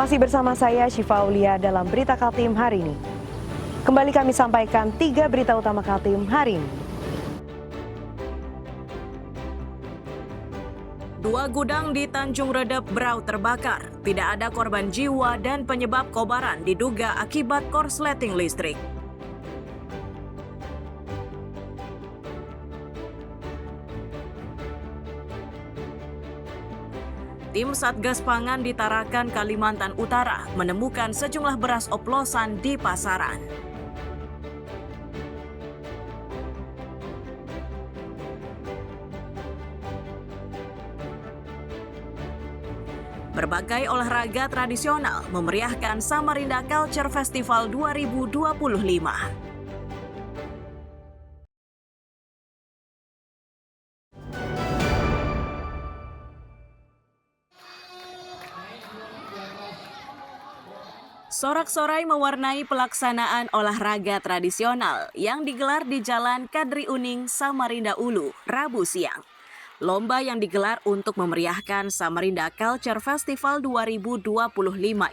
Masih bersama saya Syifa Aulia dalam Berita Kaltim hari ini. Kembali kami sampaikan 3 berita utama Kaltim hari ini. 2 gudang di Tanjung Redep Berau terbakar. Tidak ada korban jiwa dan penyebab kobaran diduga akibat korsleting listrik. Tim Satgas Pangan di Tarakan, Kalimantan Utara menemukan sejumlah beras oplosan di pasaran. Berbagai olahraga tradisional memeriahkan Samarinda Culture Festival 2025. Sorak-sorai mewarnai pelaksanaan olahraga tradisional yang digelar di Jalan Kadri Uning, Samarinda Ulu, Rabu siang. Lomba yang digelar untuk memeriahkan Samarinda Culture Festival 2025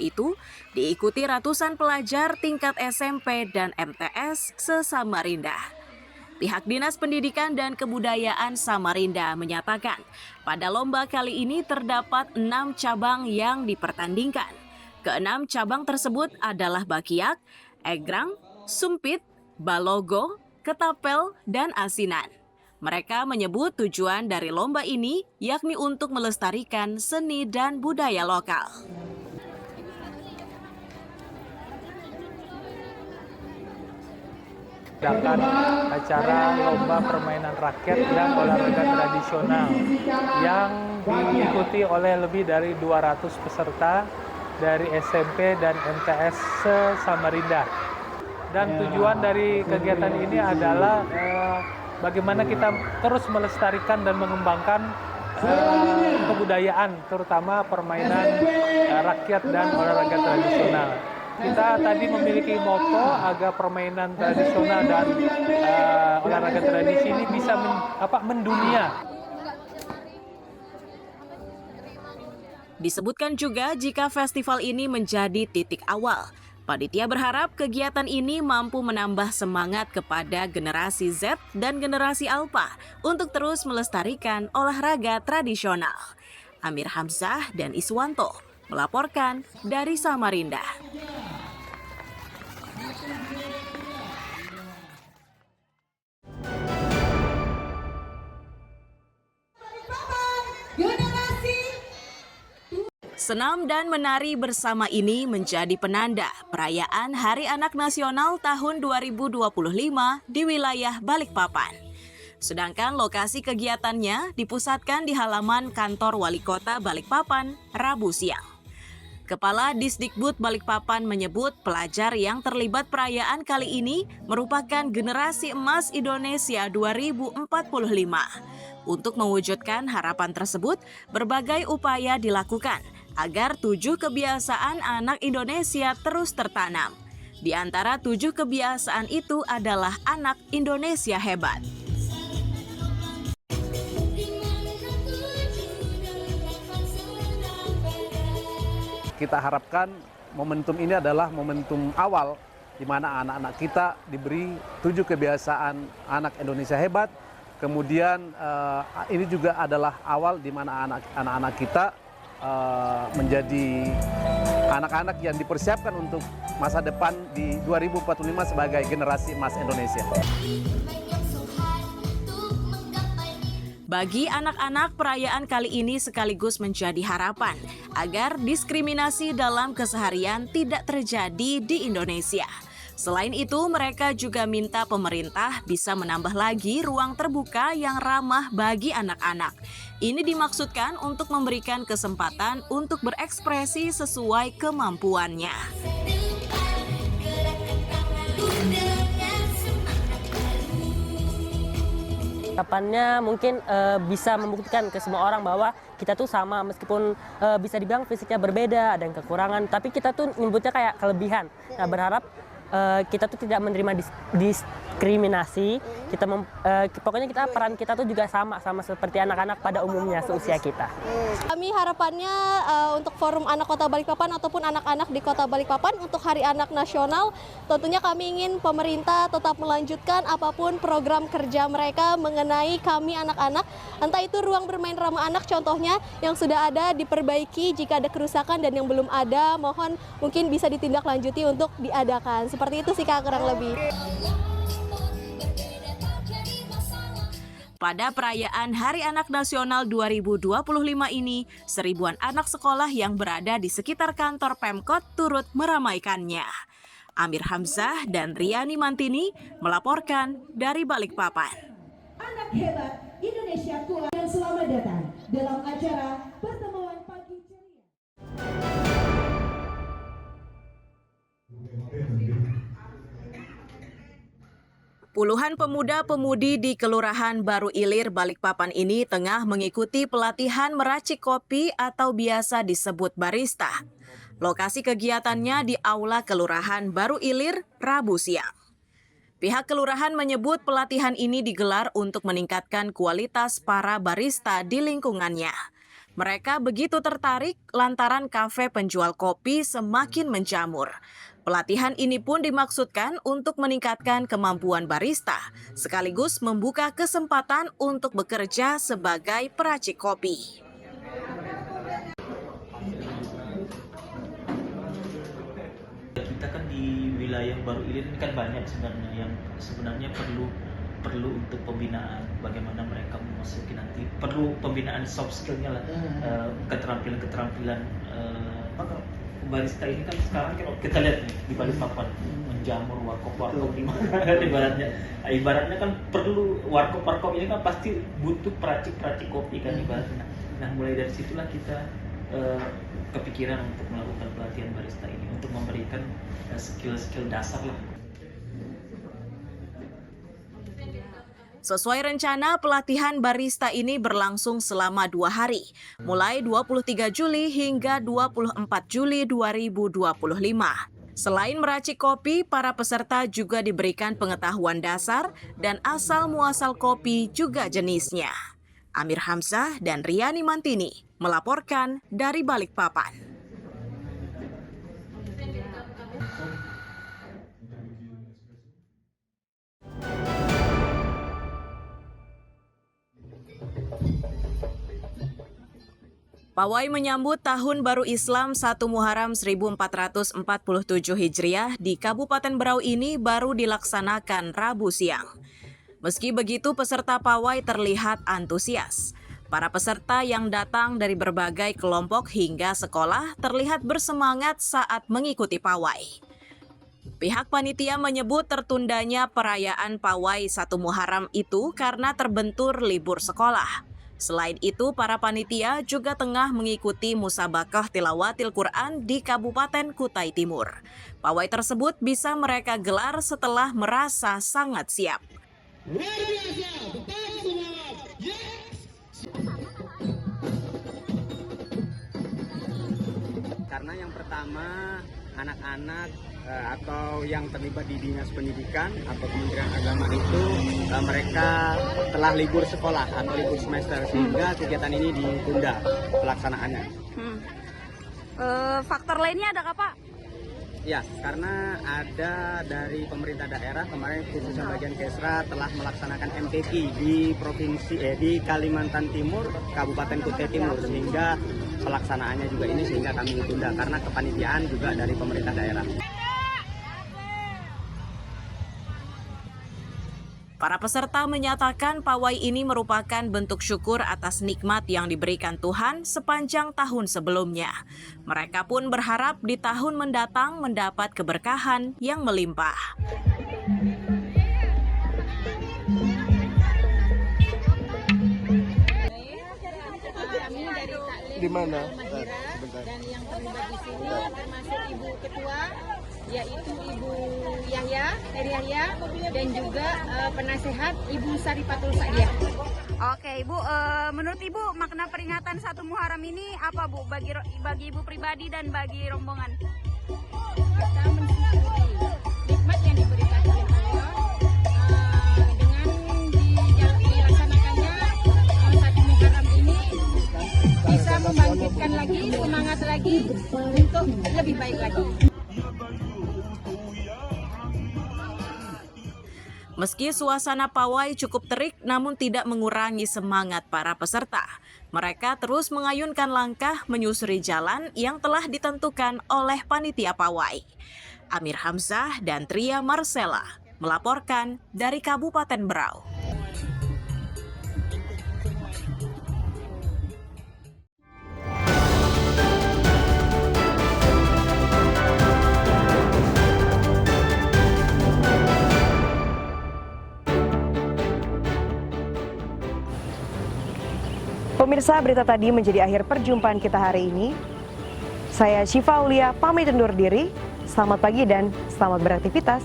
itu diikuti ratusan pelajar tingkat SMP dan MTS se-Samarinda. Pihak Dinas Pendidikan dan Kebudayaan Samarinda menyatakan, pada lomba kali ini terdapat 6 cabang yang dipertandingkan. Keenam cabang tersebut adalah bakiak, egrang, sumpit, balogo, ketapel, dan asinan. Mereka menyebut tujuan dari lomba ini yakni untuk melestarikan seni dan budaya lokal. Adakan acara lomba permainan rakyat dan olahraga tradisional yang diikuti oleh lebih dari 200 peserta dari SMP dan MTS se-Samarinda. Dan tujuan dari kegiatan ini adalah bagaimana kita terus melestarikan dan mengembangkan kebudayaan, terutama permainan rakyat dan olahraga tradisional. Kita tadi memiliki moto agar permainan tradisional dan olahraga tradisi ini bisa mendunia. Disebutkan juga jika festival ini menjadi titik awal. Panitia berharap kegiatan ini mampu menambah semangat kepada generasi Z dan generasi Alpha untuk terus melestarikan olahraga tradisional. Amir Hamzah dan Iswanto melaporkan dari Samarinda. Senam dan menari bersama ini menjadi penanda perayaan Hari Anak Nasional tahun 2025 di wilayah Balikpapan. Sedangkan lokasi kegiatannya dipusatkan di halaman kantor Wali Kota Balikpapan, Rabu siang. Kepala Disdikbud Balikpapan menyebut pelajar yang terlibat perayaan kali ini merupakan generasi emas Indonesia 2045. Untuk mewujudkan harapan tersebut, berbagai upaya dilakukan agar 7 kebiasaan anak Indonesia terus tertanam. Di antara 7 kebiasaan itu adalah anak Indonesia hebat. Kita harapkan momentum ini adalah momentum awal di mana anak-anak kita diberi 7 kebiasaan anak Indonesia hebat. Kemudian ini juga adalah awal di mana anak-anak kita menjadi anak-anak yang dipersiapkan untuk masa depan di 2045 sebagai generasi emas Indonesia. Bagi anak-anak, perayaan kali ini sekaligus menjadi harapan agar diskriminasi dalam keseharian tidak terjadi di Indonesia. Selain itu, mereka juga minta pemerintah bisa menambah lagi ruang terbuka yang ramah bagi anak-anak. Ini dimaksudkan untuk memberikan kesempatan untuk berekspresi sesuai kemampuannya. Harapannya mungkin bisa membuktikan ke semua orang bahwa kita tuh sama, meskipun bisa dibilang fisiknya berbeda, ada yang kekurangan, tapi kita tuh nyebutnya kayak kelebihan. Nah, berharap kita tuh tidak menerima diskriminasi. Pokoknya peran kita tuh juga sama seperti anak-anak pada umumnya seusia kita. Kami harapannya untuk Forum Anak Kota Balikpapan ataupun anak-anak di Kota Balikpapan untuk Hari Anak Nasional, tentunya kami ingin pemerintah tetap melanjutkan apapun program kerja mereka mengenai kami anak-anak, entah itu ruang bermain ramah anak contohnya yang sudah ada diperbaiki, jika ada kerusakan dan yang belum ada mohon mungkin bisa ditindaklanjuti untuk diadakan. Seperti itu sih Kak kurang lebih. Pada perayaan Hari Anak Nasional 2025 ini, seribuan anak sekolah yang berada di sekitar kantor Pemkot turut meramaikannya. Amir Hamzah dan Riani Mantini melaporkan dari Balikpapan. Anak hebat Indonesia kuat dan selamat datang dalam acara pertemuan pagi ceria. Puluhan pemuda-pemudi di Kelurahan Baru Ilir, Balikpapan ini tengah mengikuti pelatihan meracik kopi atau biasa disebut barista. Lokasi kegiatannya di Aula Kelurahan Baru Ilir, Rabu siang. Pihak kelurahan menyebut pelatihan ini digelar untuk meningkatkan kualitas para barista di lingkungannya. Mereka begitu tertarik lantaran kafe penjual kopi semakin menjamur. Pelatihan ini pun dimaksudkan untuk meningkatkan kemampuan barista, sekaligus membuka kesempatan untuk bekerja sebagai peracik kopi. Kita kan di wilayah Baru Ilir ini kan banyak sebenarnya yang sebenarnya perlu untuk pembinaan, bagaimana mereka memasuki nanti, perlu pembinaan soft skill-nya lah, keterampilan barista ini kan sekarang kalau kita lihat nih di Balikpapan menjamur warkop di mana ibaratnya kan perlu warkop ini kan pasti butuh peracik kopi kan ibaratnya. Nah mulai dari situlah kita kepikiran untuk melakukan pelatihan barista ini untuk memberikan skill dasar lah. Sesuai rencana, pelatihan barista ini berlangsung selama 2 hari, mulai 23 Juli hingga 24 Juli 2025. Selain meracik kopi, para peserta juga diberikan pengetahuan dasar dan asal-muasal kopi juga jenisnya. Amir Hamzah dan Riani Mantini melaporkan dari Balikpapan. Pawai menyambut Tahun Baru Islam 1 Muharram 1447 Hijriah di Kabupaten Berau ini baru dilaksanakan Rabu siang. Meski begitu, peserta pawai terlihat antusias. Para peserta yang datang dari berbagai kelompok hingga sekolah terlihat bersemangat saat mengikuti pawai. Pihak panitia menyebut tertundanya perayaan pawai 1 Muharram itu karena terbentur libur sekolah. Selain itu, para panitia juga tengah mengikuti musabaqah tilawatil Quran di Kabupaten Kutai Timur. Pawai tersebut bisa mereka gelar setelah merasa sangat siap. Karena yang pertama, anak-anak atau yang terlibat di dinas pendidikan atau Kementerian Agama itu mereka telah libur sekolah atau libur semester sehingga kegiatan ini ditunda pelaksanaannya. Faktor lainnya ada Pak? Ya, karena ada dari pemerintah daerah kemarin khususnya bagian Kesra telah melaksanakan MTQ di di Kalimantan Timur, Kabupaten Kutai Timur sehingga pelaksanaannya juga ini sehingga kami ditunda karena kepanitiaan juga dari pemerintah daerah. Para peserta menyatakan pawai ini merupakan bentuk syukur atas nikmat yang diberikan Tuhan sepanjang tahun sebelumnya. Mereka pun berharap di tahun mendatang mendapat keberkahan yang melimpah. Di mana? Dan yang terlibat di sini termasuk Ibu Ketua, yaitu Ibu Heri Yahya, dan juga penasehat Ibu Sarifatul Sa'diyah. Oke, Ibu, menurut Ibu makna peringatan 1 Muharram ini apa, Bu, bagi Ibu pribadi dan bagi rombongan? Kita mensyukuri nikmat yang diberikan oleh Allah untuk lebih baik lagi. Meski suasana pawai cukup terik, namun tidak mengurangi semangat para peserta. Mereka terus mengayunkan langkah menyusuri jalan yang telah ditentukan oleh panitia pawai. Amir Hamzah dan Tria Marcella melaporkan dari Kabupaten Berau. Pemirsa, berita tadi menjadi akhir perjumpaan kita hari ini. Saya Syifa Aulia pamit undur diri. Selamat pagi dan selamat beraktivitas.